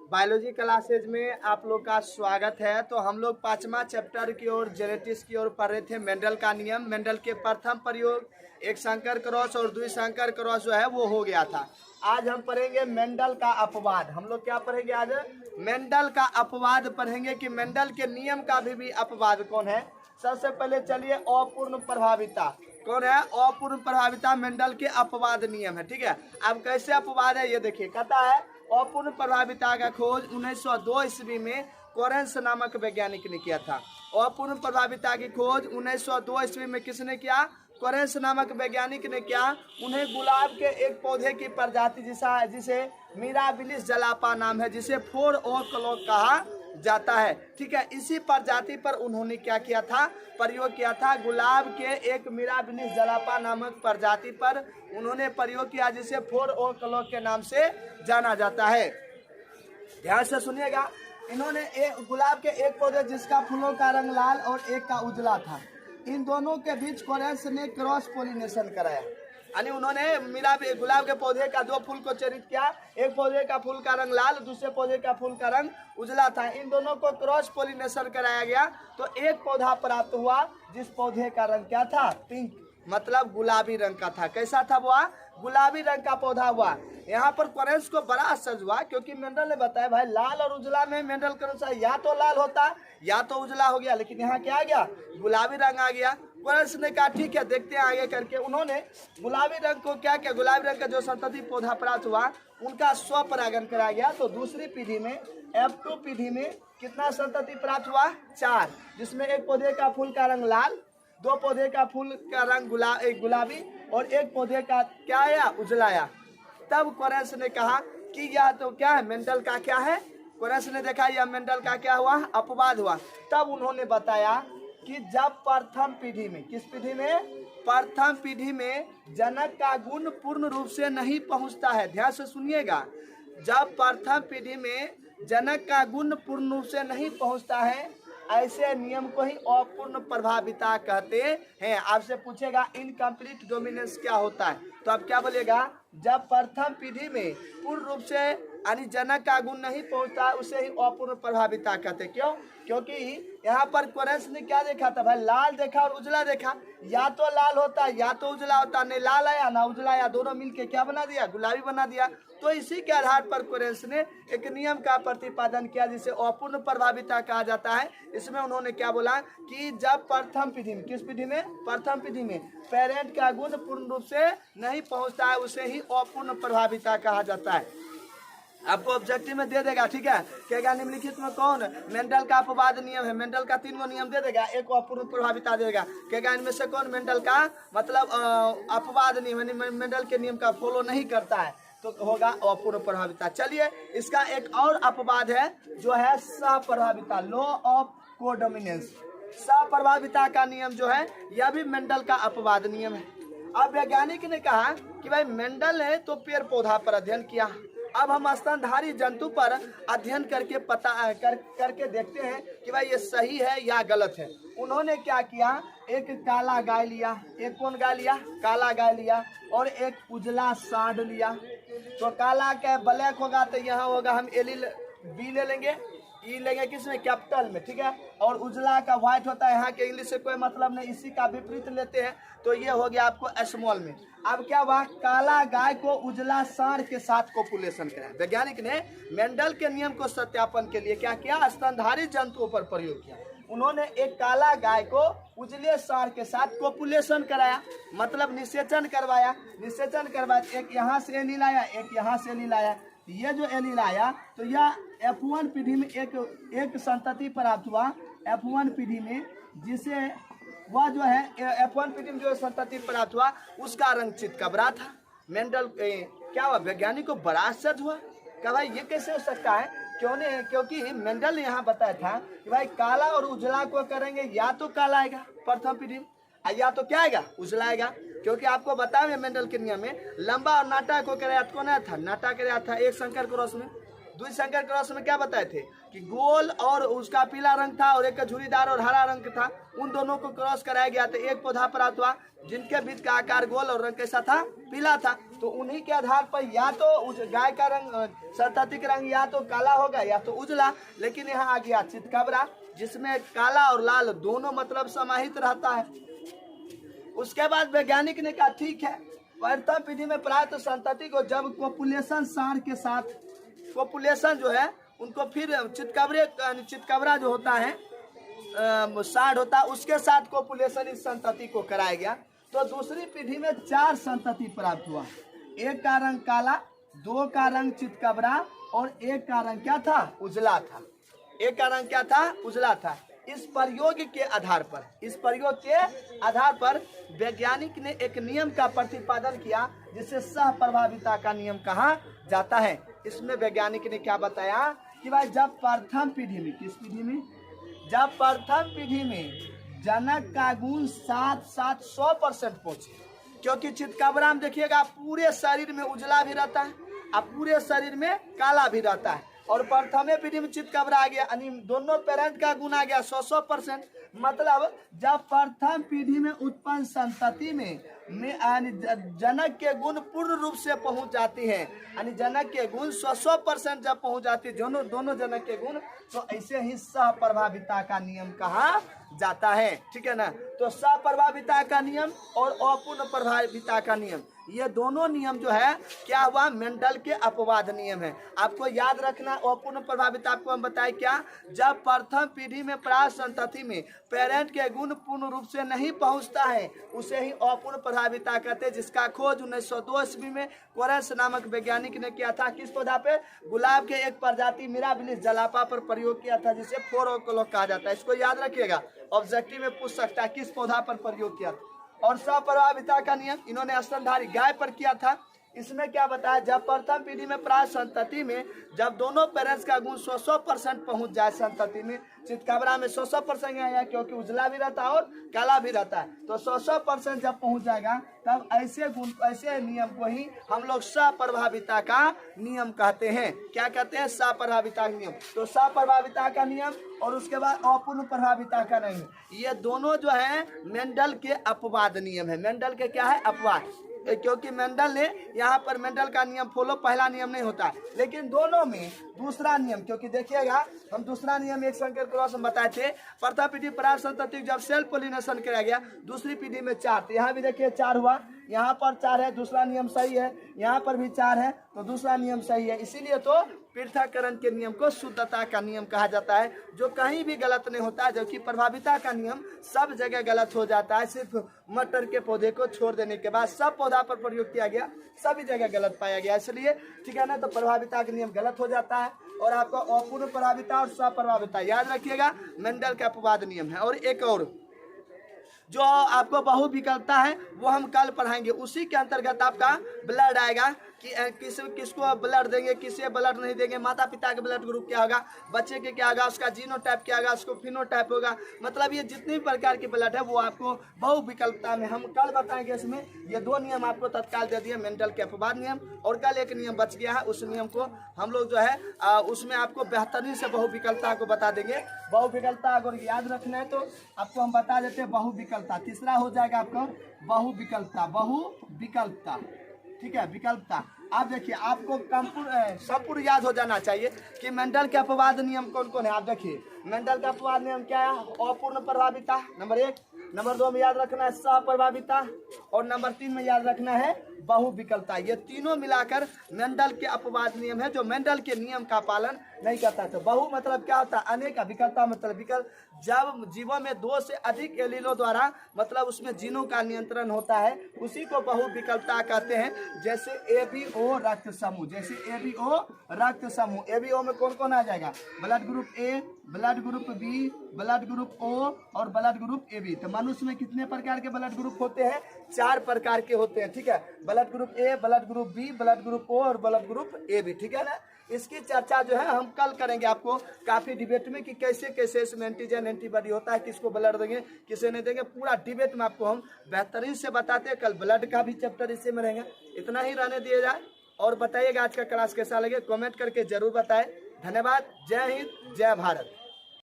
Biology classes में आप लोग का स्वागत है। तो हम लोग 5वां चैप्टर की ओर जेनेटिक्स की ओर पढ़ रहे थे। मेंडल का नियम, मेंडल के प्रथम प्रयोग, एक संकर क्रॉस और द्विसंकर क्रॉस जो है वो हो गया था। आज हम पढ़ेंगे मेंडल का अपवाद। हम लोग क्या पढ़ेंगे आज? मेंडल का अपवाद पढ़ेंगे कि मेंडल के नियम का भी अपवाद कौन है। सबसे पहले चलिए अपूर्ण प्रभाविता कौन है? अपूर्ण प्रभाविता मेंडल के अपवाद नियम है। ठीक है, अब कैसे अपवाद है ये देखिए। कहता है अपूर्ण प्रभाविता का खोज 1902 ईस्वी में कोरेंस नामक वैज्ञानिक ने किया था। अपूर्ण प्रभाविता की खोज 1902 ईस्वी में किसने किया? कोरेंस नामक वैज्ञानिक ने किया। उन्हें गुलाब के एक पौधे की प्रजाति जिसे मिराबिलिस जलापा नाम है, जिसे 4 o'clock कहा जाता है। ठीक है, इसी प्रजाति पर उन्होंने क्या किया था? प्रयोग किया था। गुलाब के एक मिराबिलिस जलापा नामक प्रजाति पर उन्होंने प्रयोग किया, जिसे 4 o'clock के नाम से जाना जाता है। ध्यान से सुनिएगा। इन्होंने गुलाब के एक पौधे जिसका फूलों का रंग लाल और एक का उजला था, इन दोनों के बीच कोरेंस ने क्रॉस पोलिनेशन कराया। यानी उन्होंने गुलाब के पौधे का 2 फूल को चयनित किया। एक पौधे का फूल का रंग लाल, दूसरे पौधे का फूल का रंग उजला था। इन दोनों को क्रॉस पोलिनेशन कराया गया तो एक पौधा प्राप्त हुआ जिस पौधे का रंग क्या था? पिंक, मतलब गुलाबी रंग का था। कैसा था वो? गुलाबी रंग का पौधा हुआ। यहाँ पर कोरेंस को बड़ा आश्चर्य हुआ, क्योंकि मेंडल ने बताया भाई लाल और उजला में मेंडल के अनुसार या तो लाल होता या तो उजला हो गया, लेकिन यहाँ क्या आ गया? गुलाबी रंग आ गया। कोरेंस ने कहा ठीक है, देखते हैं आगे करके। उन्होंने गुलाबी रंग को क्या किया? गुलाबी रंग का जो संतति पौधा प्राप्त हुआ उनका स्वपरागण कराया गया। तो दूसरी पीढ़ी में F2 पीढ़ी में कितना संतति प्राप्त हुआ? 4, जिसमें एक पौधे का फूल का रंग लाल, 2 पौधे का फूल का रंग गुलाबी और एक पौधे का क्या आया? उजला आया। तब कोरेंस ने कहा कि यह तो क्या है? मेंडल का क्या है? कोरेंस ने देखा यह मेंडल का क्या हुआ? अपवाद हुआ। तब उन्होंने बताया कि जब प्रथम पीढ़ी में, किस पीढ़ी में? प्रथम पीढ़ी में जनक का गुण पूर्ण रूप से नहीं पहुंचता है। ध्यान से सुनिएगा। जब प्रथम पीढ़ी में जनक का गुण पूर्ण रूप से नहीं पहुंचता है, ऐसे नियम को ही अपूर्ण प्रभाविता कहते हैं। आपसे पूछेगा इनकम्प्लीट डोमिनेंस क्या होता है, तो आप क्या बोलेगा? जब प्रथम पीढ़ी में पूर्ण रूप से यानी जनक का गुण नहीं पहुंचता, उसे ही अपूर्ण प्रभाविता कहते। क्यों? क्योंकि यहाँ पर कोरेंस ने क्या देखा था भाई? लाल देखा और उजला देखा। या तो लाल होता या तो उजला होता, नहीं लाल आया ना उजला आया, दोनों मिलके क्या बना दिया? गुलाबी बना दिया। तो इसी के आधार पर कोरेंस ने एक नियम का प्रतिपादन किया जिसे अपूर्ण प्रभाविता कहा जाता है। इसमें उन्होंने क्या बोला कि जब प्रथम पीढ़ी में, किस पीढ़ी में? प्रथम पीढ़ी में पेरेंट का गुण पूर्ण रूप से नहीं पहुंचता है, उसे ही अपूर्ण प्रभाविता कहा जाता है। आपको ऑब्जेक्टिव में दे देगा। ठीक है, कहेगा निम्नलिखित में कौन मेंडल का अपवाद नियम है? मेंडल का 3 नियम दे देगा, एक अपूर्ण प्रभाविता देगा। कहेगा इनमें से कौन मेंडल का मतलब अपवाद नियम है, मेंडल के नियम का फॉलो नहीं करता है, तो होगा अपूर्ण प्रभाविता। चलिए, इसका एक और अपवाद है जो है सहप्रभाविता, लॉ ऑफ कोडोमिनेंस। सहप्रभाविता का नियम जो है यह भी मेंडल का अपवाद नियम है। अब वैज्ञानिक ने कहा कि भाई मेंडल ने तो पेड़ पौधा पर अध्ययन किया, अब हम स्तनधारी जंतु पर अध्ययन करके करके देखते हैं कि भाई ये सही है या गलत है। उन्होंने क्या किया? एक काला गाय लिया। एक कौन गाय लिया? काला गाय लिया। और एक उजला सांड लिया। तो काला का ब्लैक होगा तो यहाँ होगा हम बी ले लेंगे, ई लेंगे किसमें? कैपिटल में। ठीक है, और उजला का व्हाइट होता है, यहाँ के इंग्लिश से कोई मतलब नहीं, इसी का विपरीत लेते हैं तो ये हो गया आपको स्मॉल में। अब क्या हुआ? काला गाय को उजला सांड के साथ कोपुलेशन कराया। वैज्ञानिक ने मेंडल के नियम को सत्यापन के लिए क्या किया? स्तनधारी जंतुओं पर प्रयोग किया। उन्होंने एक काला गाय को उजले सांड के साथ कोपुलेशन कराया, मतलब निषेचन करवाया। निषेचन करवाया, एक यहाँ से एलील आया, एक यहाँ से एलील आया। ये जो एलील आया तो यह F1 पीढ़ी में एक संतति प्राप्त हुआ। F1 पीढ़ी में जिसे वह जो है F1 पीढ़ी में जो संतति प्राप्त हुआ उसका रंग चितकबरा था। मेंडल क्या हुआ? वैज्ञानिक को बड़ा आश्चर्य हुआ कि भाई ये कैसे हो सकता है? क्यों नहीं? क्योंकि मेंडल ने यहाँ बताया था कि भाई काला और उजला को करेंगे या तो काला आएगा प्रथम पीढ़ी में, या तो क्या आएगा? उजला आएगा। क्योंकि आपको बताया मेंडल के नियम में लंबा और नाटा को कराया कौन आया था? नाटा कराया था एक संकर क्रॉस में। द्विसंकर क्रॉस में क्या बताए थे कि गोल और उसका पीला रंग था और एक का झुर्रीदार और हरा रंग था, उन दोनों को क्रॉस कराया गया था, एक पौधा प्राप्त हुआ जिनके बीच का आकार गोल और रंग कैसा था, पीला था। तो उन्हीं के आधार पर या तो गाय का रंग संततिक रंग या तो काला होगा या तो उजला, लेकिन यहाँ आ गया चितकबरा जिसमें काला और लाल दोनों मतलब समाहित रहता है। उसके बाद वैज्ञानिक ने कहा ठीक है, प्रथम पीढ़ी में प्राप्त संतति को जब कोपुलेशन सार के साथ, कोपुलेशन जो है उनको फिर चितकबरा जो होता है साढ़ होता है उसके साथ कोपुलेशन इस संतति को कराया गया। तो दूसरी पीढ़ी में 4 संतति प्राप्त हुआ, एक का रंग काला, 2 का रंग चितकबरा और एक का रंग क्या था, उजला था। एक का रंग क्या था, उजला था। इस प्रयोग के आधार पर, इस प्रयोग के आधार पर वैज्ञानिक ने एक नियम का प्रतिपादन किया जिसे सह प्रभाविता का नियम कहा जाता है। इसमें वैज्ञानिक ने क्या बताया कि भाई जब प्रथम पीढ़ी में, किस पीढ़ी में, जब प्रथम पीढ़ी में जनक का गुण 100% पहुंचे, क्योंकि चितकबरा में देखिएगा पूरे शरीर में उजला भी रहता है और पूरे शरीर में काला भी रहता है, और प्रथम पीढ़ी में चितकबरा आ गया, यानी दोनों पेरेंट का गुण आ गया 100%। मतलब जब प्रथम पीढ़ी में उत्पन्न संतति में जनक के गुण पूर्ण रूप से पहुंच जाती है, यानी जनक के गुण 100% जब पहुंच जाती है दोनों जनक के गुण, तो ऐसे ही सह प्रभाविता का नियम कहा जाता है। ठीक है ना। तो सह प्रभाविता का नियम और अपूर्ण प्रभाविता का नियम, ये दोनों नियम जो है क्या हुआ, मेंडल के अपवाद नियम है। आपको याद रखना, अपूर्ण प्रभाविता आपको हम बताए क्या, जब प्रथम पीढ़ी में प्राप्त संतति में पेरेंट के गुण पूर्ण रूप से नहीं पहुंचता है उसे ही अपूर्ण प्रभाविता कहते हैं, जिसका खोज 1902 ईस्वी में कोरेंस नामक वैज्ञानिक ने किया था। किस पौधा पे, गुलाब के एक प्रजाति मिराबिलिस जलापा पर प्रयोग किया था, जिसे 4 ओक्लोक कहा जाता है। इसको याद रखिएगा, ऑब्जेक्टिव में पूछ सकता है किस पौधा पर प्रयोग किया था। और सप्रभाविता का नियम इन्होंने स्तनधारी गाय पर किया था। इसमें क्या बताया, जब प्रथम पीढ़ी में प्राप्त संतति में जब दोनों पेरेंट्स का गुण 100% पहुंच जाए संतति में, चितकबरा में 100% आया क्योंकि उजला भी रहता है और काला भी रहता है, तो 100% जब पहुंच जाएगा तब ऐसे गुण, ऐसे नियम को ही हम लोग सप्रभाविता का नियम कहते हैं। क्या कहते हैं, सप्रभाविता का नियम। तो सप्रभाविता का नियम और उसके बाद अपूर्ण प्रभाविता का नियम, ये दोनों जो है मेंडल के अपवाद नियम है। मेंडल के क्या है, अपवाद, क्योंकि मेंडल ने यहाँ पर मेंडल का नियम फॉलो, पहला नियम नहीं होता, लेकिन दोनों में दूसरा नियम, क्योंकि देखिएगा हम दूसरा नियम एक संकर क्रॉस में बताए थे, प्रथम पीढ़ी प्राप्त संतति जब सेल्फ पोलिनेशन किया गया, दूसरी पीढ़ी में 4, तो यहाँ भी देखिए 4 हुआ, यहाँ पर 4 है, दूसरा नियम सही है, यहाँ पर भी 4 है, तो दूसरा नियम सही है। इसीलिए तो पृथक्करण के नियम को शुद्धता का नियम कहा जाता है, जो कहीं भी गलत नहीं होता है, जबकि प्रभाविता का नियम सब जगह गलत हो जाता है। सिर्फ मटर के पौधे को छोड़ देने के बाद सब पौधा पर प्रयोग किया गया, सभी जगह गलत पाया गया, इसलिए ठीक है ना। तो प्रभाविता का नियम गलत हो जाता है। और आपको अपूर्ण प्रभाविता और सप्रभाविता याद रखिएगा, मेंडल का अपवाद नियम है। और एक और जो आपको बहुविकल्पता है वो हम कल पढ़ाएंगे, उसी के अंतर्गत आपका ब्लड आएगा कि किसको ब्लड देंगे, किसे ब्लड नहीं देंगे, माता पिता के ब्लड ग्रुप क्या होगा, बच्चे के क्या होगा, उसका जीनोटाइप क्या होगा, उसको फिनोटाइप होगा, मतलब ये जितनी प्रकार की ब्लड है वो आपको बहुविकल्पता में हम कल बताएंगे। इसमें ये 2 नियम आपको तत्काल दे दिए, मेंडल के अपवाद नियम, और कल एक नियम बच गया है, उस नियम को हम लोग जो है उसमें आपको बेहतरीन से बहुविकल्पता को बता देंगे। बहुविकल्पता अगर याद रखना है तो आपको हम बता देते हैं बहुविकल्पता। तीसरा हो जाएगा आपको बहुविकल्पता, बहुविकल्पता, ठीक है, विकल्पता। आप देखिए, आपको संपूर्ण याद हो जाना चाहिए कि मेंडल के अपवाद नियम कौन कौन है। आप देखिए मेंडल का अपवाद नियम क्या है, अपूर्ण प्रभाविता नंबर 1, नंबर 2 में याद रखना है सहप्रभाविता, और नंबर 3 में याद रखना है बहुविकल्पता। ये तीनों मिलाकर मेंडल के अपवाद नियम है, जो मेंडल के नियम का पालन नहीं करता। तो बहु मतलब क्या होता है, अनेक, विकल्पता मतलब विकल्प, जब जीवों में 2 से अधिक एलीलों द्वारा मतलब उसमें जीनों का नियंत्रण होता है, उसी को बहुविकल्पता कहते हैं। जैसे एबीओ रक्त समूह, जैसे एबीओ रक्त समूह, एबीओ में कौन कौन आ जाएगा, blood group A, blood group B, blood group O और ब्लड ग्रुप ए बी। तो मनुष्य में कितने प्रकार के ब्लड ग्रुप होते हैं, 4 प्रकार के होते हैं, ठीक है, blood group A, blood group B, blood group O और ब्लड ग्रुप ए बी, ठीक है ना। इसकी चर्चा जो है हम कल करेंगे, आपको काफी डिबेट में कि कैसे कैसे इसमें एंटीजन एंटीबॉडी होता है, किसको ब्लड देंगे किसे नहीं देंगे, पूरा डिबेट में आपको हम बेहतरीन से बताते हैं। कल ब्लड का भी चैप्टर इसी में रहेगा। इतना ही रहने दिया जाए। और बताइएगा आज का क्लास कैसा लगे, कमेंट करके जरूर बताएं। धन्यवाद। जय हिंद, जय भारत।